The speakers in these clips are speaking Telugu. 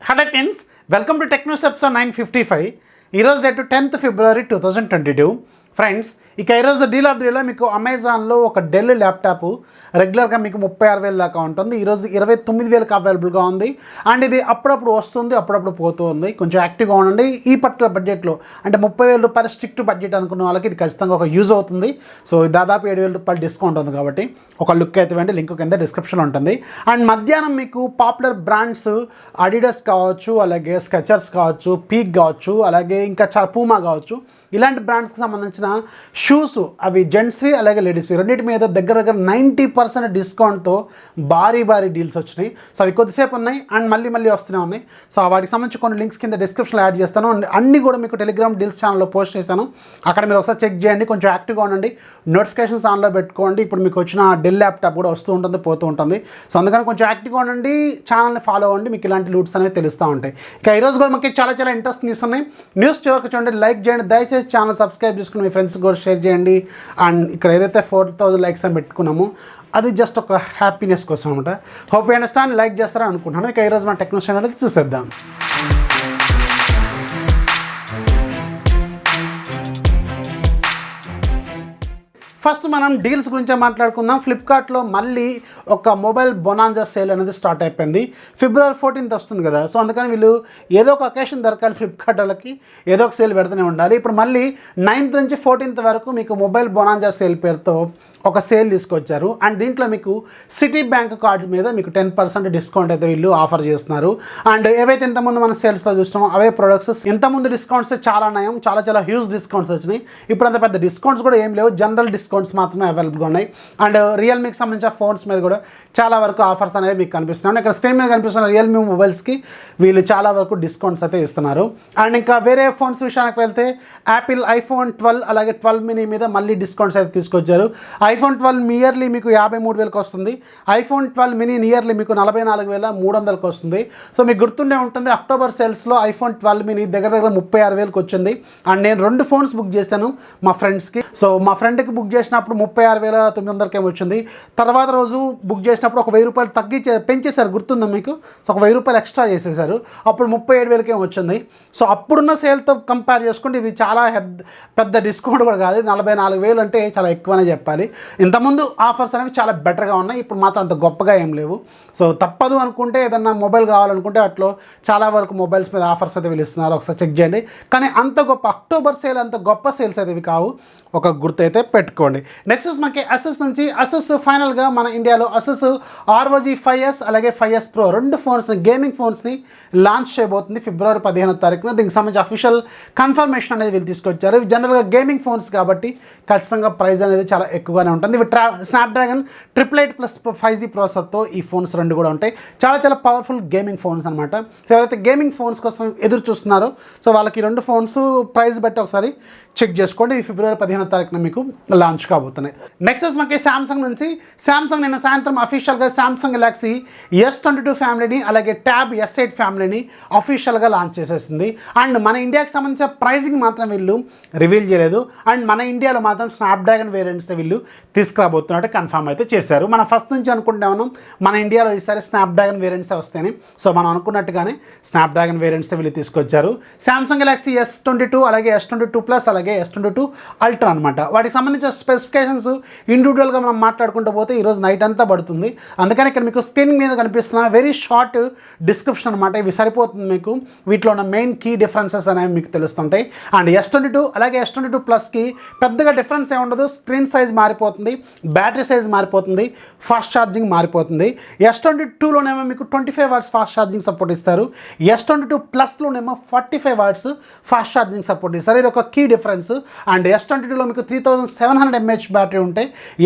Hello friends, welcome to tech news episode 955. ఈరోజు డేట్ 10th February 2022. ఫ్రెండ్స్, ఇక ఈరోజు డీల్ ఆఫ్ ది డేలో మీకు అమెజాన్లో ఒక డెల్ ల్యాప్టాప్ రెగ్యులర్గా మీకు 36,000 దాకా ఉంటుంది. ఈరోజు 29,000కి అవైలబుల్గా ఉంది. అండ్ ఇది అప్పుడప్పుడు వస్తుంది, అప్పుడప్పుడు పోతూ ఉంది. కొంచెం యాక్టివ్గా ఉండండి. ఈ పర్టికులర్ బడ్జెట్లో అంటే 30,000 రూపాయలు స్ట్రిక్ట్ బడ్జెట్ అనుకున్న వాళ్ళకి ఇది ఖచ్చితంగా ఒక యూజ్ అవుతుంది. సో దాదాపు 7,000 రూపాయలు డిస్కౌంట్ ఉంది కాబట్టి ఒక లుక్ అయితే వెంటనే లింక్ కింద డిస్క్రిప్షన్లో ఉంటుంది. అండ్ మధ్యాహ్నం మీకు పాపులర్ బ్రాండ్స్ అడిడాస్ కావచ్చు, అలాగే స్కెచర్స్ కావచ్చు, పీక్ కావచ్చు, అలాగే ఇంకా చాలా పూమా కావచ్చు, ఇలాంటి బ్రాండ్స్కి సంబంధించిన షూస్ అవి జెంట్స్వి అలాగే లేడీస్వి రెండింటి మీద దగ్గర 90% డిస్కౌంట్తో భారీ డీల్స్ వచ్చినాయి. సో అవి కొద్దిసేపు ఉన్నాయి అండ్ మళ్ళీ వస్తూనే ఉన్నాయి. సో వాటికి సంబంధించి కొన్ని లింక్స్ కింద డిస్క్రిప్షన్లో యాడ్ చేస్తాను. అన్నీ కూడా మీకు టెలిగ్రామ్ డీల్స్ ఛానల్లో పోస్ట్ చేశాను. అక్కడ మీరు ఒకసారి చెక్ చేయండి. కొంచెం యాక్టివ్గా ఉండండి, నోటిఫికేషన్స్ ఆన్లో పెట్టుకోండి. ఇప్పుడు మీకు వచ్చిన డెల్ ల్యాప్టాప్ కూడా వస్తూ ఉంటుంది, పోతూ ఉంటుంది. సో అందుకని కొంచెం యాక్టివ్గా ఉండండి, ఛానల్ని ఫాలో అవ్వండి, మీకు ఇలాంటి లూట్స్ అనేవి తెలుస్తూ ఉంటాయి. ఇక ఈరోజు కూడా మనకి చాలా ఇంట్రెస్ట్ న్యూస్ ఉన్నాయి. న్యూస్ చివరికి చూడండి, లైక్ చేయండి, దయచేసి ఛానల్ సబ్స్క్రైబ్ చేసుకుని మీ ఫ్రెండ్స్ కూడా షేర్ చేయండి. అండ్ ఇక్కడ ఏదైతే 4,000 లైక్స్ అని పెట్టుకున్నామో అది జస్ట్ ఒక హ్యాపీనెస్ కోసం అనమాట. హోప్ యూ అండర్స్టాండ్, లైక్ చేస్తారని అనుకుంటున్నాను. ఇక ఈరోజు మన టెక్నోస్ అనేది చూసేద్దాం. ఫస్ట్ మనం డీల్స్ గురించే మాట్లాడుకుందాం. ఫ్లిప్కార్ట్లో మళ్ళీ ఒక మొబైల్ బొనాంజా సేల్ అనేది స్టార్ట్ అయిపోయింది. February 14th వస్తుంది కదా, సో అందుకని వీళ్ళు ఏదో ఒక అకేషన్ దొరకాలి ఫ్లిప్కార్ట్ వాళ్ళకి, ఏదో ఒక సేల్ పెడుతూనే ఉండాలి. ఇప్పుడు మళ్ళీ 9th నుంచి 14th వరకు మీకు మొబైల్ బొనాంజా సేల్ పేరుతో ఒక సేల్ తీసుకొచ్చారు. అండ్ దీంట్లో మీకు సిటీ బ్యాంక్ కార్డ్స్ మీద మీకు 10% డిస్కౌంట్ అయితే వీళ్ళు ఆఫర్ చేస్తున్నారు. అండ్ ఏవైతే ఇంతకుముందు మన సేల్స్లో చూసినామో అవే ప్రొడక్ట్స్. ఇంతకుముందు డిస్కౌంట్స్ చాలా నయం, చాలా హ్యూజ్ డిస్కౌంట్స్ వచ్చినాయి. ఇప్పుడు అంత పెద్ద డిస్కౌంట్స్ కూడా ఏం లేవు, జనరల్ డిస్కౌంట్స్ మాత్రమే అవైలబుల్గా ఉన్నాయి. అండ్ రియల్మీకి సంబంధించిన ఫోన్స్ మీద కూడా చాలా వరకు ఆఫర్స్ అనేవి మీకు కనిపిస్తున్నాయి. ఇక్కడ స్క్రీన్ మీద కనిపిస్తున్న రియల్మీ మొబైల్స్కి వీళ్ళు చాలా వరకు డిస్కౌంట్స్ అయితే ఇస్తున్నారు. అండ్ ఇంకా వేరే ఫోన్స్ విషయానికి వెళ్తే యాపిల్ ఐఫోన్ 12 అలాగే 12 మినీ మీద మళ్ళీ డిస్కౌంట్స్ అయితే తీసుకొచ్చారు. ఐఫోన్ 12 ఇయర్లీ మీకు 53,000కి వస్తుంది. ఐఫోన్ 12 మినీ ఇయర్లీ మీకు 44,300కి వస్తుంది. సో మీకు గుర్తుండే ఉంటుంది, అక్టోబర్ సేల్స్లో ఐఫోన్ 12 మినీ దగ్గర 36,000కి వచ్చింది. అండ్ నేను 2 ఫోన్స్ బుక్ చేశాను మా ఫ్రెండ్స్కి. సో మా ఫ్రెండ్కి బుక్ చేసినప్పుడు 36,900కి వచ్చింది. తర్వాత రోజు బుక్ చేసినప్పుడు ఒక 1,000 రూపాయలు పెంచేశారు, గుర్తుందా మీకు? సో ఒక 1,000 రూపాయలు ఎక్స్ట్రా చేసేసారు, అప్పుడు 37,000కే వచ్చింది. సో అప్పుడున్న సేల్తో కంపేర్ చేసుకుంటే ఇది చాలా పెద్ద డిస్కౌంట్ కూడా కాదు. 44,000 అంటే చాలా ఎక్కువనే చెప్పాలి. ఇంతకుముందు ఆఫర్స్ అనేవి చాలా బెటర్గా ఉన్నాయి, ఇప్పుడు మాత్రం అంత గొప్పగా ఏం లేవు. సో తప్పదు అనుకుంటే, ఏదన్నా మొబైల్ కావాలనుకుంటే అట్లో చాలా వరకు మొబైల్స్ మీద ఆఫర్స్ అయితే వీళ్ళు ఇస్తున్నారు, ఒకసారి చెక్ చేయండి. కానీ అంత గొప్ప అక్టోబర్ సేల్ అంత గొప్ప సేల్స్ అయితే ఇవి కావు, ఒక గుర్తు అయితే పెట్టుకోండి. నెక్స్ట్ మనకి అసూస్ నుంచి ఫైనల్గా మన ఇండియాలో అసూస్ ROG 5S అలాగే 5S Pro 2 ఫోన్స్ని, గేమింగ్ ఫోన్స్ని లాంచ్ చేయబోతుంది February 15th. దీనికి సంబంధించి అఫీషియల్ కన్ఫర్మేషన్ అనేది వీళ్ళు తీసుకొచ్చారు. ఇవి జనరల్గా గేమింగ్ ఫోన్స్ కాబట్టి ఖచ్చితంగా ప్రైస్ అనేది చాలా ఎక్కువగానే ఉంటుంది. ఇవి స్నాప్డ్రాగన్ 888+5G ప్రాసెసర్తో ఈ ఫోన్స్ 2 కూడా ఉంటాయి. చాలా పవర్ఫుల్ గేమింగ్ ఫోన్స్ అనమాట. ఎవరైతే గేమింగ్ ఫోన్స్ కోసం ఎదురు చూస్తున్నారో సో వాళ్ళకి 2 ఫోన్స్ ప్రైస్ బట్టి ఒకసారి చెక్ చేసుకోండి. ఈ February 15th మీకు లాంచ్ కాబోతున్నాయి. నెక్స్ట్ మనకి శాంసంగ్ నుంచి నిన్న సాయంత్రం అఫీషియల్గా శాంసంగ్ గెలాక్సీ S22 ఫ్యామిలీని అలాగే ట్యాబ్ S8 ఫ్యామిలీని అఫీషియల్గా లాంచ్ చేసేసింది. అండ్ మన ఇండియాకి సంబంధించిన ప్రైజింగ్ మాత్రం వీళ్ళు రివీల్ చేయలేదు. అండ్ మన ఇండియాలో మాత్రం స్నాప్డ్రాగన్ వేరియంట్స్ వీళ్ళు తీసుకురాబోతున్నట్టు కన్ఫర్మ్ అయితే చేశారు. మనం ఫస్ట్ నుంచి అనుకుంటే ఉన్నాం మన ఇండియాలో ఈసారి స్నాప్డ్రాగన్ వేరియంట్స్ వస్తాయని. సో మనం అనుకున్నట్టుగానే స్నాప్డ్రాగన్ వేరియంట్స్ వీళ్ళు తీసుకొచ్చారు. శాంసంగ్ గెలాక్సీ S22 అలాగే S22 Plus అలాగే S22 Ultra అనమాట. వాటికి సంబంధించిన స్పెసిఫికేషన్స్ ఇండివిజువల్గా మనం మాట్లాడుకుంటూ పోతే ఈరోజు నైట్ అంతా పడుతుంది. అందుకని ఇక్కడ మీకు స్క్రీన్ మీద కనిపిస్తున్న వెరీ షార్ట్ డిస్క్రిప్షన్ అనమాట, ఇవి సరిపోతుంది మీకు. వీటిలో ఉన్న మెయిన్ కీ డిఫరెన్సెస్ అనేవి మీకు తెలుస్తుంటాయి. అండ్ S22 అలాగే S22 Plusకి పెద్దగా డిఫరెన్స్ ఏమి ఉండదు. స్క్రీన్ సైజ్ మారిపోతుంది, బ్యాటరీ సైజ్ మారిపోతుంది, ఫాస్ట్ ఛార్జింగ్ మారిపోతుంది. S22లోనేమో మీకు 25 watts ఫాస్ట్ ఛార్జింగ్ సపోర్ట్ ఇస్తారు. S22 Plusలోనేమో 45 watts fast charging support ఇస్తారు. ఇది ఒక కీ డిఫరెన్స్. అండ్ S22లో మీకు 3700 mAh బ్యాటరీ ఉంటే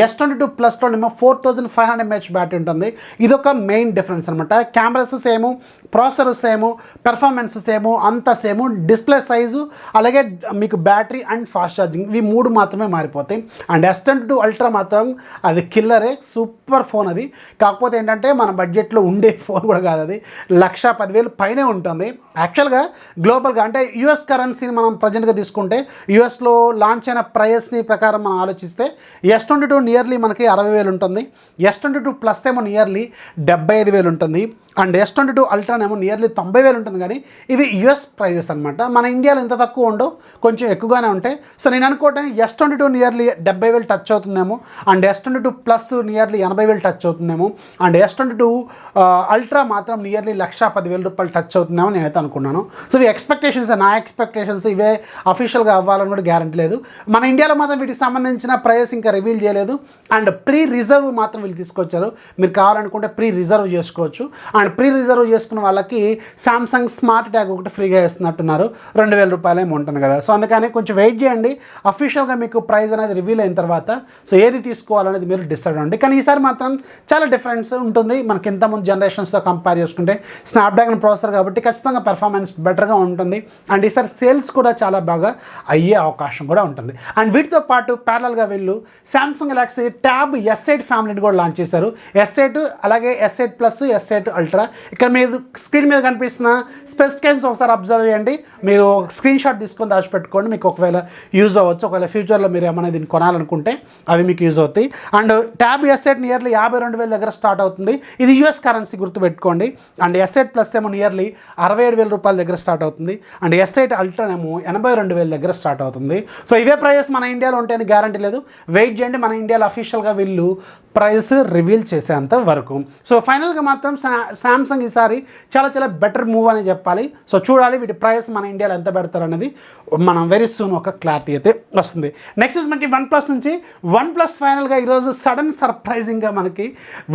S22 Plusలోనేమో 4500 mAh బ్యాటరీ ఉంటుంది. ఇదొక మెయిన్ డిఫరెన్స్ అనమాట. Cameras same, processor same, performance same, అంతా సేము. డిస్ప్లే సైజు అలాగే మీకు బ్యాటరీ అండ్ ఫాస్ట్ ఛార్జింగ్ ఇవి 3 మాత్రమే మారిపోతాయి. అండ్ S22 Ultra మాత్రం అది కిల్లరే, సూపర్ ఫోన్ అది. కాకపోతే ఏంటంటే మన బడ్జెట్లో ఉండే ఫోన్ కూడా కాదు, అది 1,10,000 పైనే ఉంటుంది. యాక్చువల్గా గ్లోబల్గా అంటే US కరెన్సీని మనం ప్రజెంట్గా తీసుకుంటే యూఎస్లో లాంచ్ అయిన ప్రైస్ని ప్రకారం మనం ఆలోచిస్తే S22 నియర్లీ మనకి 60,000 ఉంటుంది, S22 ప్లస్ ఏమో నియర్లీ 75,000 ఉంటుంది, అండ్ S22 అల్ట్రానేమో నియర్లీ 90,000 ఉంటుంది. కానీ ఇవి యుఎస్ ప్రైజెస్ అనమాట. మన ఇండియాలో ఇంత తక్కువ ఉండవు, కొంచెం ఎక్కువగానే ఉంటాయి. సో నేను అనుకోవటం S22 నియర్లీ 70,000 టచ్ అవుతుందేమో, and S22 plus nearly 80,000 touch అవుతుందేమో, అండ్ S22 అల్ట్రా మాత్రం నియర్లీ 1,10,000 రూపాయలు టచ్ అవుతుందేమో నేనైతే అనుకున్నాను. సో ఇవి ఎక్స్పెక్టేషన్స్, నా ఎక్స్పెక్టేషన్స్ ఇవే, అఫీషియల్గా అవ్వాలని కూడా గ్యారంటీ లేదు. మన ఇండియాలో మాత్రం వీటికి సంబంధించిన ప్రైస్ ఇంకా రివీల్ చేయలేదు. అండ్ ప్రీ రిజర్వ్ మాత్రం వీళ్ళు తీసుకొచ్చారు. మీరు కావాలనుకుంటే ప్రీ రిజర్వ్ చేసుకోవచ్చు. అండ్ ప్రీ రిజర్వ్ చేసుకున్న వాళ్ళకి సామ్సంగ్ స్మార్ట్ ట్యాగ్ ఒకటి ఫ్రీగా ఇస్తున్నట్టున్నారు. 2,000 రూపాయలు ఏమో ఉంటుంది కదా. సో అందుకని కొంచెం వెయిట్ చేయండి, అఫీషియల్గా మీకు ప్రైస్ అనేది రివీల్ అయిన తర్వాత సో ఏది తీసుకోవాలనేది మీరు డిసైడ్ అవ్వండి. కానీ ఈసారి మాత్రం చాలా డిఫరెన్స్ ఉంటుంది మనకి ఇంతకుముందు జనరేషన్స్తో కంపేర్ చేసుకుంటే. స్నాప్డ్రాగన్ ప్రాసెసర్ కాబట్టి ఖచ్చితంగా పెర్ఫార్మెన్స్ బెటర్గా ఉంటుంది. అండ్ ఈసారి సేల్స్ కూడా చాలా బాగా అయ్యే అవకాశం కూడా ఉంటుంది. అండ్ వీటితో పాటు ప్యారలల్గా వీళ్ళు సామ్సంగ్ గెలాక్సీ ట్యాబ్ S8 ఫ్యామిలీని కూడా లాంచ్ చేశారు. S8 అలాగే S8 ప్లస్, S8 అల్ట్రా. ఇక్కడ మీరు స్క్రీన్ మీద కనిపిస్తున్న స్పెసిఫికేషన్స్ ఒకసారి అబ్జర్వ్ చేయండి. మీరు స్క్రీన్ షాట్ తీసుకొని దాచిపెట్టుకోండి, మీకు ఒకవేళ యూజ్ అవ్వచ్చు. ఒకవేళ ఫ్యూచర్లో మీరు ఏమైనా దీన్ని కొనాలనుకుంటే అవి మీకు యూజ్ అవుతాయి. అండ్ ట్యాబ్ S8 నియర్లీ 52,000 దగ్గర స్టార్ట్ అవుతుంది. ఇది యూఎస్ కరెన్సీ గుర్తుపెట్టుకోండి. అండ్ S8 ప్లస్ ఏమో నియర్లీ 67,000 రూపాయల దగ్గర స్టార్ట్ అవుతుంది. అండ్ S8 అల్ట్రానేమో 82,000 దగ్గర స్టార్ట్ అవుతుంది. సో ఇవే ప్రైజెస్ మన ఇండియాలో ఉంటాయని గ్యారంటీ లేదు. వెయిట్ చేయండి, మన ఇండియాలో అఫీషియల్గా వీళ్ళు ప్రైస్ రివీల్ చేసేంత వరకు. సో ఫైనల్గా మాత్రం సామ్సంగ్ ఈసారి చాలా చాలా బెటర్ మూవ్ అని చెప్పాలి. సో చూడాలి వీటి ప్రైస్ మన ఇండియాలో ఎంత పెడతారు అనేది మనం వెరీ సూన్ ఒక క్లారిటీ అయితే వస్తుంది. నెక్స్ట్ మనకి OnePlus నుంచి OnePlus ఫైనల్గా ఈరోజు సడన్ సర్ప్రైజింగ్గా మనకి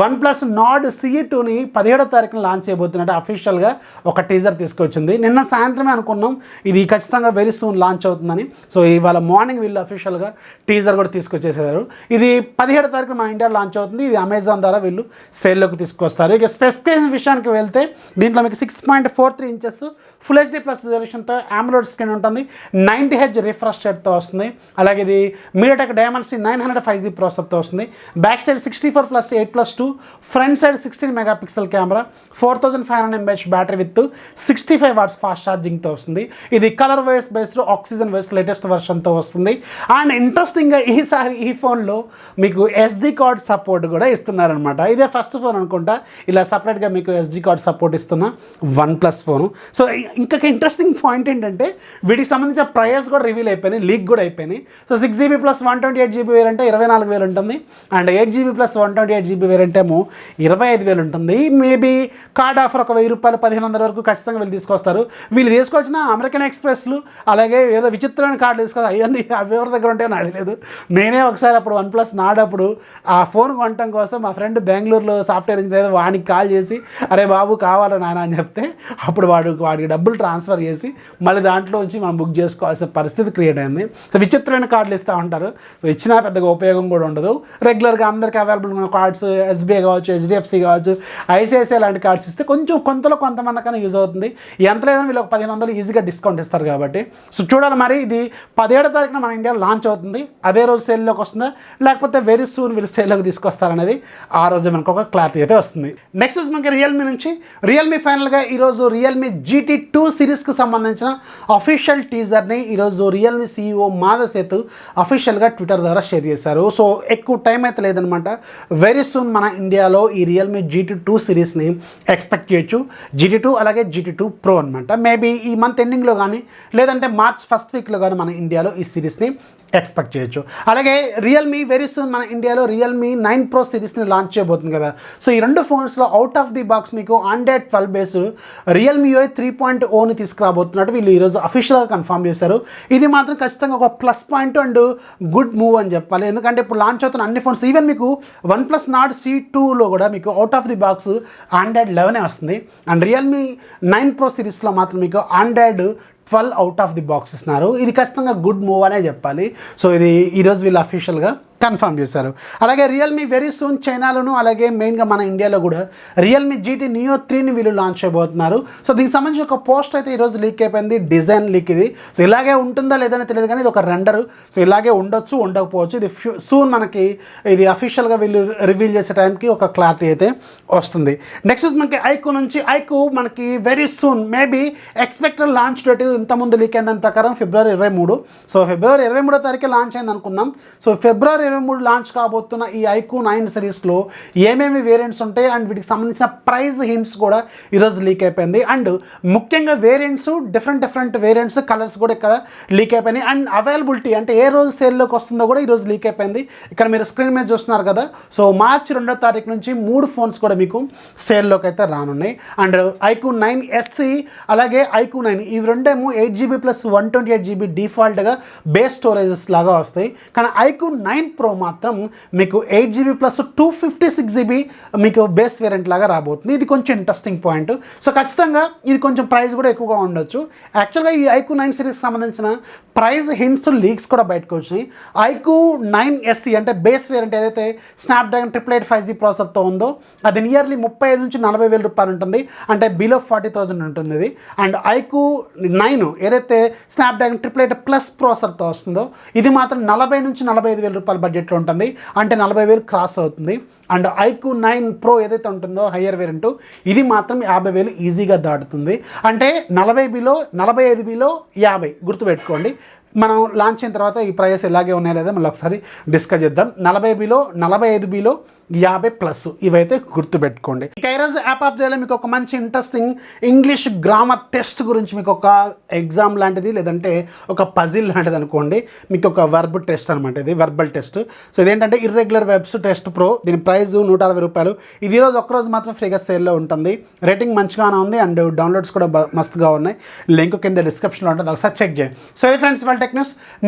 OnePlus Nord CE2ని 17వ తారీఖున లాంచ్ చేయబోతున్నట్టు అఫీషియల్గా ఒక టీజర్ తీసుకొచ్చింది. నిన్న సాయంత్రమే అనుకున్నాం ఇది ఖచ్చితంగా వెరీ సూన్ లాంచ్ అవుతుందని. సో ఇవాళ మార్నింగ్ వీళ్ళు అఫీషియల్గా టీజర్ కూడా తీసుకొచ్చేసారు. ఇది 17వ తారీఖున మన ఇండియాలో లాంచ్ అవుతుంది. ఇది అమెజాన్ ద్వారా వీళ్ళు సేల్లోకి తీసుకొస్తారు. ఇక స్పెసిఫికేషన్ విషయానికి వెళ్తే దీంట్లో మీకు 6.43 ఇంచెస్ ఫుల్ HD ప్లస్ రిజల్యూషన్తో AMOLED స్క్రీన్ ఉంటుంది. 90Hz రిఫ్రెష్ రేట్తో వస్తుంది. అలాగే ఇది MediaTek Dimensity 900 5G ప్రాసెసర్తో వస్తుంది. Back side 64+8+2, front side 16 megapixel camera, 4500 mAh battery with 65 watts fast ఛార్జింగ్తో వస్తుంది. ఇది కలర్ వైస్ బేస్డ్ ఆక్సిజన్ వైస్ లేటెస్ట్ వర్షన్తో వస్తుంది. అండ్ ఇంట్రెస్టింగ్గా ఈసారి ఈ ఫోన్లో మీకు SD కార్డ్ సపోర్ట్ కూడా ఇస్తున్నారనమాట. ఇదే ఫస్ట్ ఫోన్ అనుకుంటా ఇలా సపరేట్గా మీకు SD కార్డ్ సపోర్ట్ ఇస్తున్న OnePlus ఫోను. సో ఇంకా ఇంట్రెస్టింగ్ పాయింట్ ఏంటంటే వీటికి సంబంధించిన ప్రైస్ కూడా రివీల్ అయిపోయినాయి, లీక్ కూడా అయిపోయినాయి. So 6GB plus 128GB variant 24,000 ఉంటుంది. And 8GB plus 128GB variant ఏమో 25,000 ఉంటుంది. మేబీ కార్డ్ ఆఫర్ ఒక 1,000 రూపాయలు 1,500 వరకు ఖచ్చితంగా వీళ్ళు తీసుకొస్తారు. వీళ్ళు తీసుకొచ్చిన అమెరికన్ ఎక్స్ప్రెస్లు అలాగే ఏదో విచిత్రమైన కార్డు తీసుకొస్తారు. అవన్నీ అవి ఎవరి దగ్గర ఉంటే నాకు తెలియదు. నేనే ఒకసారి అప్పుడు OnePlus నాడప్పుడు ఆ ఫోన్ కొనటం కోసం మా ఫ్రెండ్ బెంగళూరులో సాఫ్ట్వేర్ ఇంజనీర్ వాడికి కాల్ చేసి అరే బాబు కావాలా నాన్న అని చెప్తే అప్పుడు వాడికి డబ్బులు ట్రాన్స్ఫర్ చేసి మళ్ళీ దాంట్లో వచ్చి మనం బుక్ చేసుకోవాల్సిన పరిస్థితి క్రియేట్ అయింది. సో విచిత్రమైన కార్డులు ఇస్తూ ఉంటారు. సో ఇచ్చినా పెద్దగా ఉపయోగం కూడా ఉండదు. రెగ్యులర్గా అందరికీ అవైలబుల్ ఉన్న కార్డ్స్ SBI కావచ్చు, HDFC కావచ్చు, ICICI లాంటి కార్డ్స్ ఇస్తే కొంచెం కొంతమందికైనా యూజ్ అవుతుంది. ఎంత లేదని వీళ్ళు ఒక 1,500 ఈజీగా డిస్కౌంట్ ఇస్తారు కాబట్టి. సో చూడాలి మరి ఇది 17వ తారీఖున మన ఇండియాలో లాంచ్ అవుతుంది. అదే రోజు సేల్లోకి వస్తుందా లేకపోతే వెరీ సూన్ వీళ్ళు సేల్లోకి తీసుకొస్తారనేది ఆ రోజు మనకు ఒక క్లారిటీ అయితే వస్తుంది. నెక్స్ట్ మనకి రియల్మీ నుంచి రియల్మీ ఫైనల్గా ఈరోజు రియల్మీ GT2 సిరీస్కి సంబంధించిన అఫీషియల్ టీజర్ని ఈరోజు రియల్మీ CEO మాధవ్ సేతు అఫీషియల్గా ట్విట్టర్ ద్వారా షేర్ చేశారు. సో ఎక్కువ టైం అయితే లేదనమాట. వెరీ సూన్ మన ఇండియాలో ఈ రియల్మీ GT2 సిరీస్ని ఎక్స్పెక్ట్ చేయొచ్చు. GT2 అలాగే GT2 Pro అనమాట. మేబీ ఈ మంత్ ఎండింగ్లో కానీ లేదంటే మార్చ్ ఫస్ట్ వీక్లో కానీ మన ఇండియాలో ఈ సిరీస్ని ఎక్స్పెక్ట్ చేయొచ్చు. అలాగే రియల్మీ వెరీ సూన్ మన ఇండియాలో రియల్మీ 9 Pro సిరీస్ని లాంచ్ చేయబోతుంది కదా. సో ఈ రెండు ఫోన్స్లో అవుట్ ఆఫ్ ది బాక్స్ మీకు Android 12 బేస్డ్ రియల్మీ UI 3.0ని తీసుకురాబోతున్నట్టు వీళ్ళు ఈరోజు అఫీషియల్గా కన్ఫర్మ్ చేశారు. ఇది మాత్రం ఖచ్చితంగా ఒక plus point and good move అని చెప్పాలి. ఎందుకంటే ఇప్పుడు లాంచ్ అవుతున్న అన్ని ఫోన్స్ ఈవెన్ మీకు OnePlus Nord C2లో కూడా మీకు out of the box Android 11 వస్తుంది. అండ్ రియల్మీ 9 Pro సిరీస్లో మాత్రం మీకు Android 12 out of the box ఇస్తున్నారు. ఇది ఖచ్చితంగా గుడ్ మూవ్ అనే చెప్పాలి. సో ఇది ఈరోజు వీళ్ళు అఫీషియల్గా కన్ఫర్మ్ చేశారు. అలాగే రియల్మీ వెరీ సూన్ చైనాలోను అలాగే మెయిన్గా మన ఇండియాలో కూడా రియల్మీ GT Neo 3ని వీళ్ళు లాంచ్ చేయబోతున్నారు. సో దీనికి సంబంధించి ఒక పోస్ట్ అయితే ఈరోజు లీక్ అయిపోయింది, డిజైన్ లీక్ ఇది. సో ఇలాగే ఉంటుందా లేదని తెలియదు కానీ ఇది ఒక రెండరు. సో ఇలాగే ఉండొచ్చు ఉండకపోవచ్చు, ఇది సూన్ మనకి ఇది అఫీషియల్గా వీళ్ళు రివీల్ చేసే టైంకి ఒక క్లారిటీ అయితే వస్తుంది. నెక్స్ట్ మనకి IQOO నుంచి IQOO మనకి very soon maybe expected launch date ఇంతకుముందు లీక్ అయిన దాని ప్రకారం ఫిబ్రవరి 23. సో ఫిబ్రవరి 23వ తారీఖు లాంచ్ అయింది అనుకుందాం. సో ఫిబ్రవరి 23 లాంచ్ కాబోతున్న ఈ IQOO 9 సిరీస్లో ఏమేమి వేరియంట్స్ ఉంటాయి అండ్ వీటికి సంబంధించిన ప్రైస్ హింట్స్ కూడా ఈరోజు లీక్ అయిపోయింది. అండ్ ముఖ్యంగా వేరియంట్స్ డిఫరెంట్ వేరియంట్స్ కలర్స్ కూడా ఇక్కడ లీక్ అయిపోయినాయి. అండ్ అవైలబిలిటీ అంటే ఏ రోజు సేల్లోకి వస్తుందో కూడా ఈరోజు లీక్ అయిపోయింది. ఇక్కడ మీరు స్క్రీన్ మీద చూస్తున్నారు కదా. సో మార్చి 2వ తారీఖు నుంచి 3 ఫోన్స్ కూడా మీకు సేల్లోకి అయితే రానున్నాయి. అండ్ IQOO 9 SE అలాగే IQOO 9 ఇవి రెండేమో 8GB ప్లస్ 128GB డిఫాల్ట్గా బేస్ స్టోరేజెస్ లాగా వస్తాయి. కానీ IQOO 9 Pro మాత్రం మీకు 8GB ప్లస్ 256GB మీకు బేస్ వేరియంట్ లాగా రాబోతుంది. ఇది కొంచెం ఇంట్రెస్టింగ్ పాయింట్. సో ఖచ్చితంగా ఇది కొంచెం ప్రైస్ కూడా ఎక్కువగా ఉండొచ్చు. యాక్చువల్గా ఈ IQOO 9 సిరీస్కి సంబంధించిన ప్రైస్ హింట్స్ లీక్స్ కూడా బయటకు వచ్చినాయి. IQOO 9 SE అంటే బేస్ వేరియంట్ ఏదైతే స్నాప్డ్రాగన్ 888 5G ప్రాసెసర్తో ఉందో అది నియర్లీ 35 నుంచి 40 వేల రూపాయలు ఉంటుంది, అంటే బిలో 40,000 ఉంటుంది ఇది. అండ్ IQOO 9 ఏదైతే స్నాప్డ్రాగన్ 888 ప్లస్ ప్రాసెసర్తో వస్తుందో ఇది మాత్రం 40 నుంచి 45 వేల రూపాయల బడ్జెట్లో ఉంటుంది, అంటే 40,000 క్రాస్ అవుతుంది. అండ్ IQOO 9 Pro ఏదైతే ఉంటుందో హయ్యర్ వేరియంట్ ఇది మాత్రం 50,000 ఈజీగా దాటుతుంది. అంటే 40 బిలో 45 బిలో 50 గుర్తుపెట్టుకోండి. మనం లాంచ్ అయిన తర్వాత ఈ ప్రైస్ ఎలాగే ఉన్నాయో లేదా మళ్ళీ ఒకసారి డిస్కస్ చేద్దాం. 40 బిలో 45 బిలో 50+ ఇవైతే గుర్తుపెట్టుకోండి. ఇక ఈరోజు యాప్ ఆఫ్ డేలో మీకు ఒక మంచి ఇంట్రెస్టింగ్ ఇంగ్లీష్ గ్రామర్ టెస్ట్ గురించి మీకు ఒక ఎగ్జామ్ లాంటిది లేదంటే ఒక పజిల్ లాంటిది అనుకోండి. మీకు ఒక వర్బ్ టెస్ట్ అనమాట, ఇది వర్బల్ టెస్ట్. సో ఇదేంటంటే ఇర్రెగ్యులర్ వెబ్స్ టెస్ట్ ప్రో, దీని ప్రైస్ 160 రూపాయలు. ఇది ఈరోజు ఒక్కరోజు మాత్రం ఫ్రీగా సేల్లో ఉంటుంది. రేటింగ్ మంచిగానే ఉంది అండ్ డౌన్లోడ్స్ కూడా మస్తుగా ఉన్నాయి. లింక్ కింద డిస్క్రిప్షన్లో ఉంటుంది, ఒకసారి చెక్ చేయండి. సో ఇది ఫ్రెండ్స్ వాళ్ళ టెక్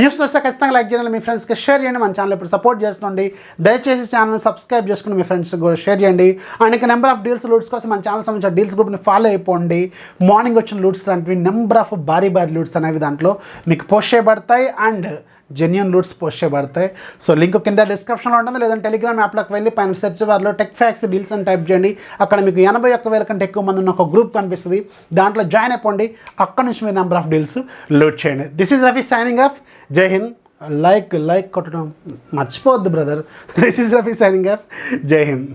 న్యూస్ వస్తే ఖచ్చితంగా లైక్ చేయండి, మీ ఫ్రెండ్స్కి షేర్ చేయండి. మన ఛానల్ ఇప్పుడు సపోర్ట్ చేస్తుండండి. దయచేసి ఛానల్ సబ్స్క్రైబ్ చేసుకుని మీ ఫ్రెండ్స్ కూడా షేర్ చేయండి. అండ్ ఇంకా నెంబర్ ఆఫ్ డీల్స్ లూట్స్ కోసం మన ఛానల్ సంబంధించిన డీల్స్ గ్రూప్ని ఫాలో అయిపోండి. మార్నింగ్ వచ్చిన లూట్స్ లాంటివి నెంబర్ ఆఫ్ భారీ లూట్స్ అనేవి దాంట్లో మీకు పోస్ట్ చేయబడతాయి అండ్ జెన్యూన్ లూట్స్ పోస్ట్ చేయబడతాయి. సో లింక్ కింద డిస్క్రిప్షన్లో ఉంటుంది, లేదంటే టెలిగ్రామ్ యాప్లోకి వెళ్ళి పైన సెర్చ్ బార్లో TechFacts డీల్స్ అని టైప్ చేయండి. అక్కడ మీకు 81,000 కంటే ఎక్కువ మంది ఉన్న ఒక గ్రూప్ కనిపిస్తుంది, దాంట్లో జాయిన్ అయిపోండి. అక్కడ నుంచి మీ నెంబర్ ఆఫ్ డీల్స్ లూట్ చేయండి. This is Rafi signing off. జై హింద్. లైక్ కొట్టడం మర్చిపోవద్దు brother. This is Rafi signing off. జై హింద్.